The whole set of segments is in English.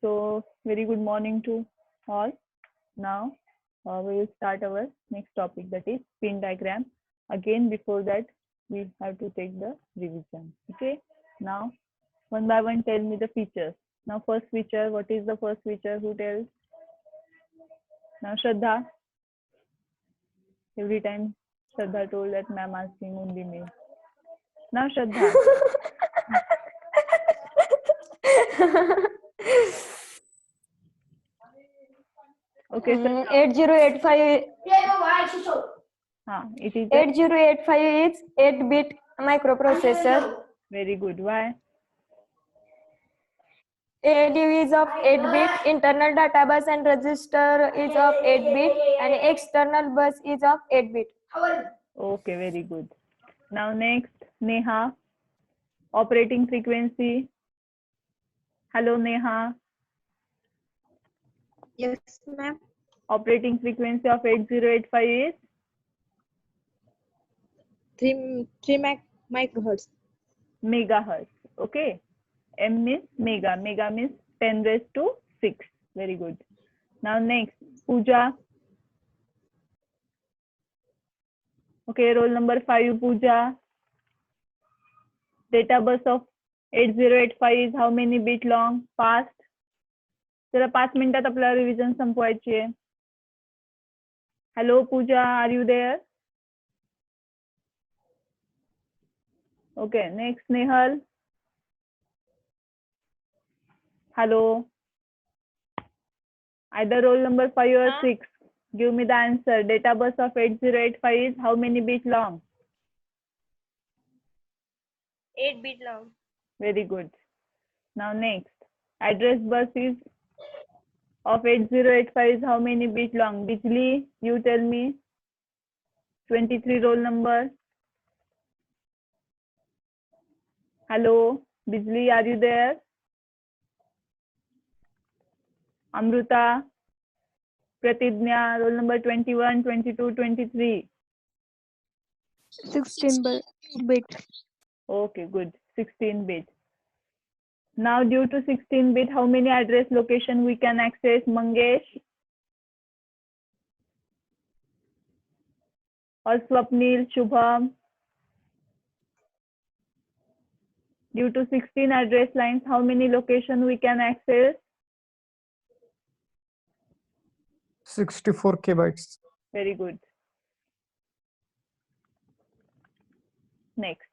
So, very good morning to all. Now, we will start our next topic, that is pin diagram. Again, before that, we have to take the revision. Okay. Now, one by one, tell me the features. Now, first feature, what is the first feature? Who tells? Now, Shraddha. Every time Shraddha told that ma'am asking only me. Now, Shraddha. Okay, sir. 8085. It is 8085 is 8-bit microprocessor. very good. Why? ALU is of 8-bit, internal data bus and register is of 8-bit, and external bus is of 8-bit. Okay, very good. Now next, Neha. Operating frequency. Hello, Neha. Yes, ma'am. Operating frequency of 8085 is 3 megahertz. megahertz. Okay. M means mega. Mega means 10 raised to 6. Very good. Now next, Pooja. Okay, roll number 5, Pooja. Data bus of 8085 is how many bit long? Fast. जरा 5 मिनिटात आपल्याला revision संपवायची आहे. Hello Pooja, are you there? Okay, next, Nehal. Hello. Either roll number 5 or 6. Give me the answer. Data bus of 8085 is how many bit long? 8-bit long. Very good. Now next. Address bus is of 8085 is how many bit long? Bijli, you tell me. 23 roll number. Hello. Bijli, are you there? Amruta. Pratidnya, roll number 21, 22, 23. 16-bit. Okay, good. 16-bit. Now, due to 16-bit, how many address location we can access, Mangesh? Or Swapnil, Shubham? Due to 16 address lines, how many location we can access? 64 kbytes. Very good. Next.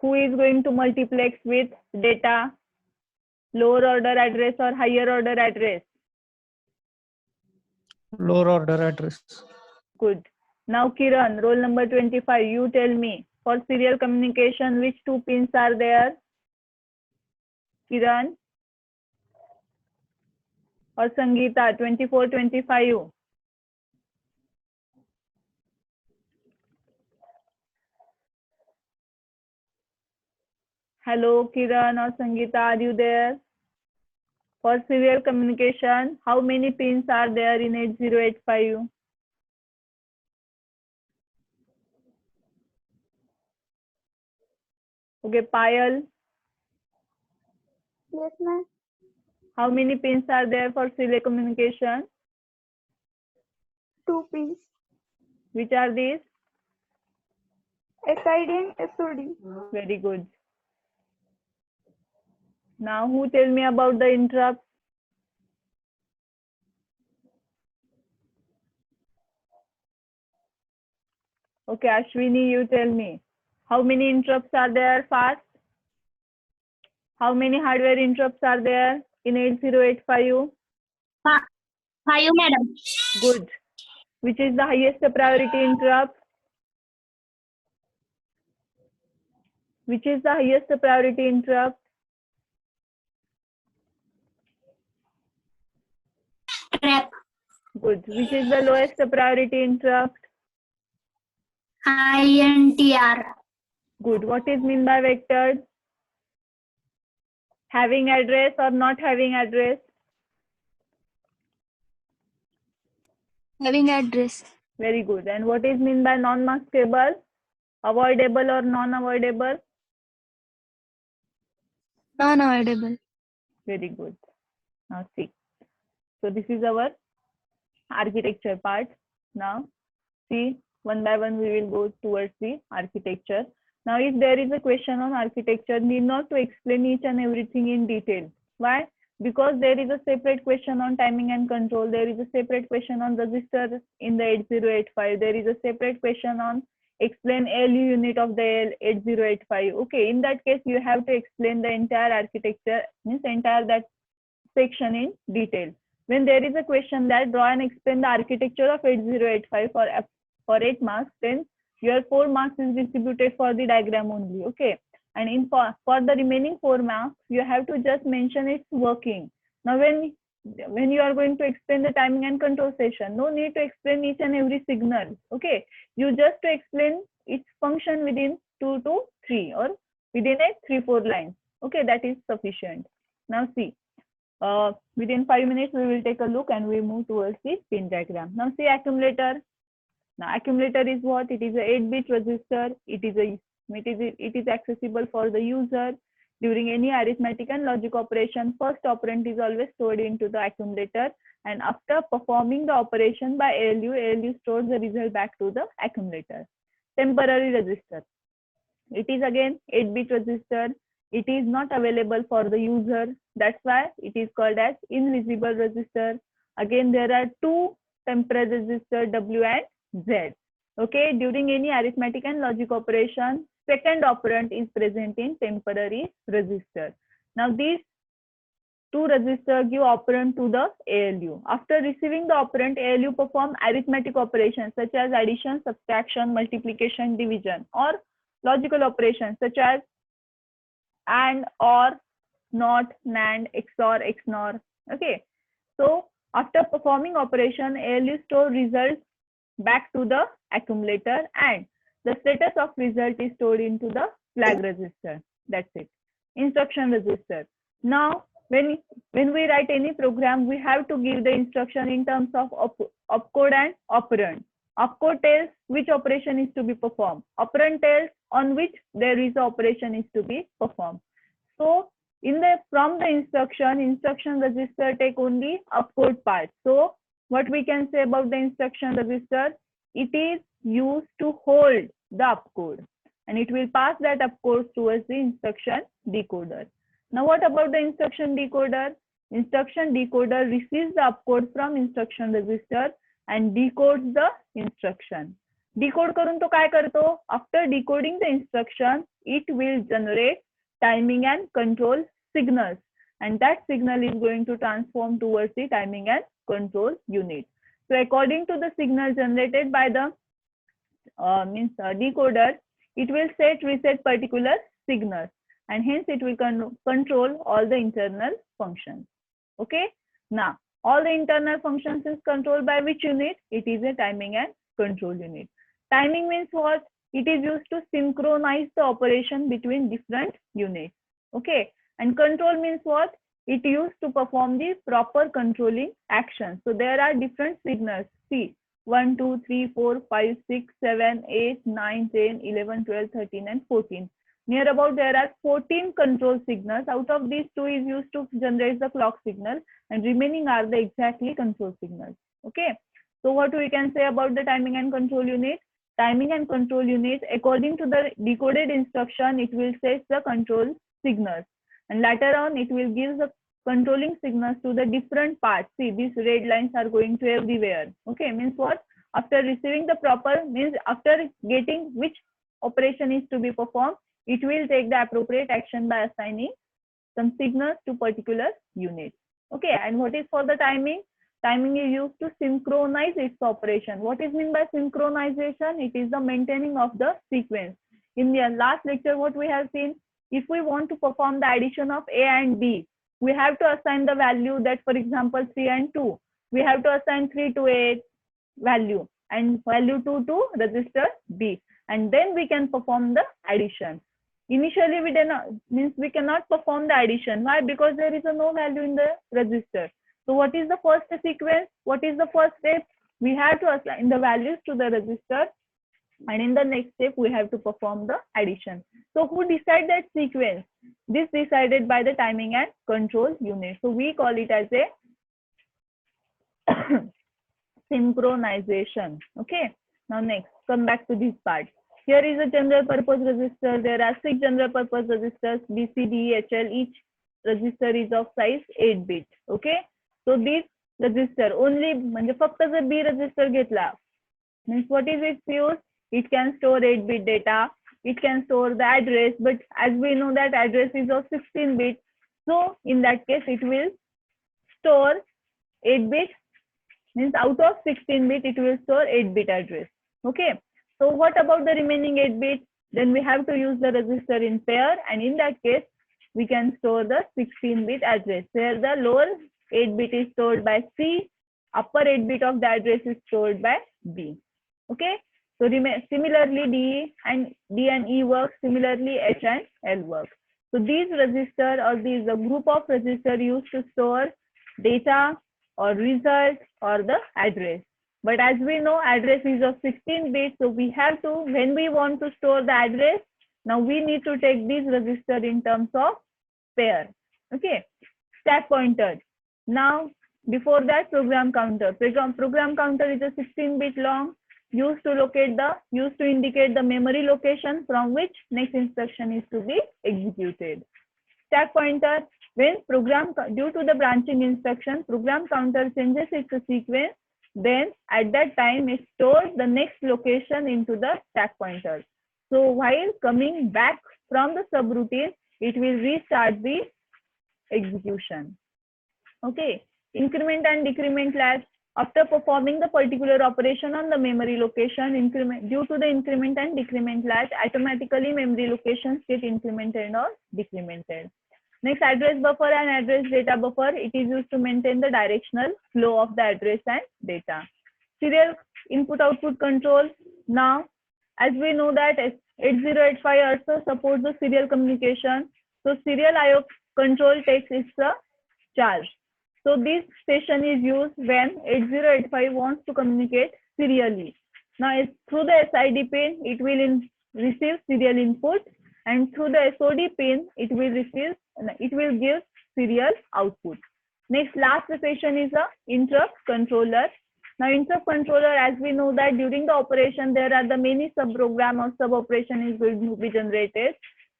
Who is going to multiplex with data? Lower order address or higher order address? Lower order address. Good. Now, Kiran, roll number 25, you tell me. For serial communication, which 2 pins are there? Kiran? Or Sangeeta, 24, 25? Hello, Kiran or Sangeeta, are you there? For serial communication, how many pins are there in 8085? Okay, Payal, Yes, ma'am. how many pins are there for serial communication? 2 pins. Which are these? SID and SOD. Very good. Now, who tell me about the interrupt? Okay, Ashwini, you tell me. How many interrupts are there fast? How many hardware interrupts are there in 8085? 5, madam. Good. Which is the highest priority interrupt? Which is the highest priority interrupt? Trap. Good. Which is the lowest priority interrupt? INTR. Good. What is mean by vectored? Having address or not having address? Having address. Very good. And what is mean by non-maskable? Avoidable or non-avoidable? Non-avoidable. Very good. Now see. So this is our architecture part. Now see, one by one we will go towards the architecture. Now if there is a question on architecture, need not to explain each and everything in detail. Why? Because there is a separate question on timing and control. There is a separate question on register in the 8085. There is a separate question on explain ALU unit of the 8085. Okay, in that case you have to explain the entire architecture, means entire that section in detail. When there is a question that draw and explain the architecture of 8085 for 8 marks, then your 4 marks is distributed for the diagram only. Okay, and in for the remaining 4 marks you have to just mention its working. Now when you are going to explain the timing and control session, no need to explain each and every signal. Okay, you just to explain its function within 2 to 3 or within a 3-4 lines. Okay, that is sufficient. Now see, within 5 minutes we will take a look and we move towards the pin diagram. Now see accumulator. Now accumulator is what? It is a 8-bit register. It is accessible for the user during any arithmetic and logic operation. First operand is always stored into the accumulator, and after performing the operation by ALU stores the result back to the accumulator. Temporary register. It is again 8-bit register. It is not available for the user. That's why it is called as invisible register. Again, there are 2 temporary registers, W and Z. Okay, during any arithmetic and logic operation, second operand is present in temporary register. Now these 2 registers give operand to the ALU. After receiving the operand, ALU perform arithmetic operations such as addition, subtraction, multiplication, division, or logical operations such as AND, OR, NOT, NAND, XOR, XNOR. Okay, so after performing operation, ALU store results back to the accumulator and the status of result is stored into the flag register. That's it. Instruction register. Now when we write any program, we have to give the instruction in terms of opcode and operand. Opcode tells which operation is to be performed. Operand tells on which there is a operation is to be performed. So from the instruction register take only opcode part. So what we can say about the instruction register? It is used to hold the opcode and it will pass that opcode towards the instruction decoder. Now what about the instruction decoder? Instruction decoder receives the opcode from instruction register and decodes the instruction. Decode करून तो काय करतो? After decoding the instruction, it will generate timing and control signals, and that signal is going to transform towards the timing and control unit. So according to the signal generated by the decoder, it will reset particular signals, and hence it will control all the internal functions. Okay, now all the internal functions is controlled by which unit? It is a timing and control unit. Timing means what? It is used to synchronize the operation between different units. Okay, and control means what? It used to perform the proper controlling action. So there are different signals. See, 1, 2, 3, 4, 5, 6, 7, 8, 9, 10, 11, 12, 13, and 14. Near about there are 14 control signals. Out of these, 2 is used to generate the clock signal, and remaining are the exactly control signals. Okay. So what we can say about the timing and control unit? Timing and control unit, according to the decoded instruction, it will set the control signals, and later on it will give the controlling signals to the different parts. See, these red lines are going to everywhere. Okay, means what? After receiving the proper, means after getting which operation is to be performed, it will take the appropriate action by assigning some signals to particular units. Okay, and what is for the timing? Timing is used to synchronize its operation. What is meant by synchronization? It is the maintaining of the sequence. In the last lecture, what we have seen, if we want to perform the addition of A and B, we have to assign the value that, for example, 3 and 2. We have to assign 3 to A value and value 2 to register B, and then we can perform the addition. Initially, we cannot perform the addition. Why? Because there is no value in the register. So what is the first sequence? What is the first step? We have to assign the values to the register And in the next step, we have to perform the addition. So who decide that sequence? This decided by the timing and control unit. So we call it as a synchronization. Okay. Now next, come back to this part. Here is a general purpose register. There are 6 general purpose registers, B, C, D, H, L. Each register is of size 8 bit. Okay. So this register only, म्हणजे फक्त जर B register घेतला, means what is its use? It can store 8 bit data. It can store the address, but as we know that address is of 16 bit. So in that case, it will store 8 bit, means out of 16 bit, it will store 8 bit address. Okay. So what about the remaining 8 bits? Then we have to use the register in pair, and in that case, we can store the 16 bit address. Where the lower 8 bit is stored by C, upper 8 bit of the address is stored by B. Okay. So similarly, D and E work. Similarly, H and L work. So these register or these a group of register used to store data or result or the address. But as we know, address is of 16 bits. So we have to, when we want to store the address, now we need to take this register in terms of pair. Okay. Stack pointer. Now, before that, program counter. Program counter is a 16 bit long, used to indicate the memory location from which next instruction is to be executed. Stack pointer, when program, due to the branching instruction, program counter changes its sequence, then at that time it stores the next location into the stack pointer. So while coming back from the subroutine, it will restart the execution. Okay. Increment and decrement latch. After performing the particular operation on the memory location, due to the increment and decrement latch, automatically memory locations get incremented or decremented. Next, address buffer and address data buffer. It is used to maintain the directional flow of the address and data. Serial input-output control. Now, as we know that 8085 also supports the serial communication. So serial IO control takes its charge. So this station is used when 8085 wants to communicate serially. Now, through the SID pin, it will receive serial input, and through the SOD pin, it will give serial output. Next, last station is a interrupt controller. Now, interrupt controller, as we know that during the operation, there are the many sub-program or sub-operation is going to be generated.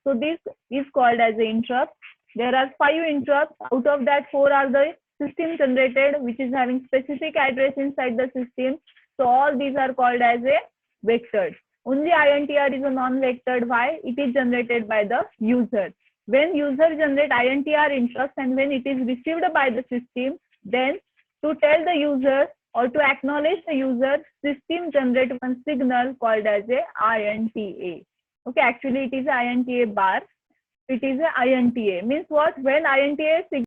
So this is called as an interrupt. There are 5 interrupts. Out of that, 4 are the system generated, which is having specific address inside the system. So all these are called as a vectored. Only INTR is a non-vectored. Why? It is generated by the user. When user generate INTR interrupts and when it is received by the system, then to tell the user or to acknowledge the user, system generate one signal called as a INTA. Okay, actually it is a INTA bar. It is a INTA. Means what? When INTA signal